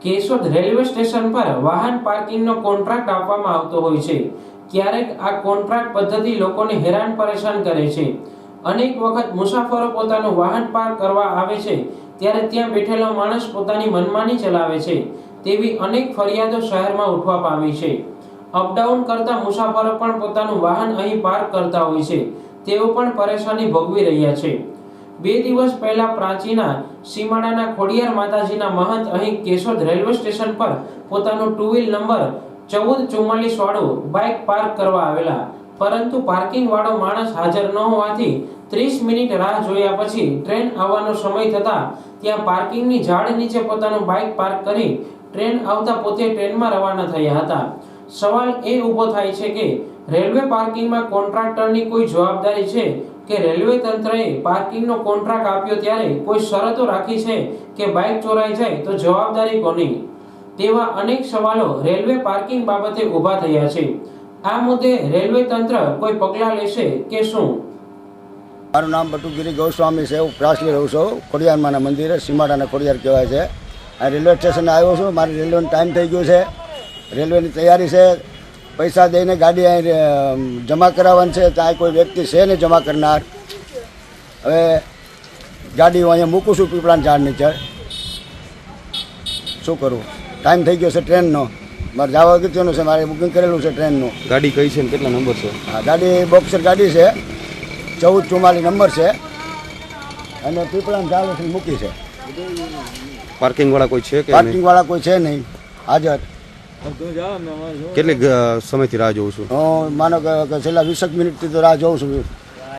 Keshod railway station પર વાહન પાર્કિંગનો contract આપવામાં આવતો હોય છે। ક્યારેક આ કોન્ટ્રાક્ટ પદ્ધતિ લોકોને હેરાન પરેશાન કરે છે। અનેક વખત મુસાફરો પોતાનું વાહન પાર્ક કરવા આવે છે ત્યારે ત્યાં બેઠેલો માણસ પોતાની મનમાની ચલાવે છે તેવી અનેક ફરિયાદો શહેરમાં ઉઠવા પામી છે। અપડાઉન કરતા મુસાફરો પણ પોતાનું વાહન અહીં પાર્ક કરતા હોય છે, તેઓ પણ પરેશાની ભોગવી રહ્યા છે। 2 દિવસ પહેલા પ્રાચીના સીમાડાના ખોડિયાર માતાજીના મહંત અહીં કેશોદ રેલવે સ્ટેશન પર પોતાનું 2 વ્હીલ નંબર 1444 વાળું બાઇક પાર્ક કરવા આવેલા, પરંતુ પાર્કિંગ વાળો માણસ હાજર ન હોવાથી 30 મિનિટ રાહ જોયા પછી ટ્રેન આવવાનો સમય થતા ત્યાં પાર્કિંગની ઝાડ નીચે પોતાનું બાઇક પાર્ક કરી ટ્રેન આવતા પોતે ટ્રેનમાં રવાના થયા હતા। સવાલ એ ઊભો થાય છે કે રેલવે પાર્કિંગમાં કોન્ટ્રાક્ટરની કોઈ જવાબદારી છે કે રેલવે તંત્રએ પાર્કિંગનો કોન્ટ્રાક્ટ આપ્યો ત્યારે કોઈ શરતો રાખી છે કે બાઇક ચોરાઈ જાય તો જવાબદારી કોની? તેવા અનેક સવાલો રેલવે પાર્કિંગ બાબતે ઊભા થયા છે। આ મુદ્દે રેલવે તંત્ર કોઈ પગલાં લેશે કે શું? મારું નામ બટુગીરી ગોસ્વામી છે। હું પ્રાસલી રહું છું, ખોડિયારમાંના મંદિરે, સીમાડાના ખોડિયાર કહેવાય છે। આ રેલવે સ્ટેશને આવ્યો છું, મારી રેલવેનો ટાઈમ થઈ ગયો છે, રેલવેની તૈયારી છે, પૈસા દઈને ગાડી અહીં જમા કરાવવાની છે, ત્યાં કોઈ વ્યક્તિ છે નહીં જમા કરનાર। હવે ગાડી હું અહીંયા મૂકું છું પીપળાના ઝાડ નીચે, શું કરું? ટાઈમ થઈ ગયો છે ટ્રેનનો, મારે જવા અગત્યનું છે, મારે બુકિંગ કરેલું છે ટ્રેનનું। ગાડી કઈ છે ને કેટલા નંબર છે? હા, ગાડી બોક્સર ગાડી છે, 1444 નંબર છે અને પીપળાના ઝાડ સુધી મૂકી છે। પાર્કિંગ વાળા કોઈ છે કે પાર્કિંગ વાળા કોઈ છે નહીં હાજર। કેટલી સમયથી રાહ જોઉં છું? હું માનો કે છેલ્લા 20 મિનિટથી તો રાહ જોઉં છું।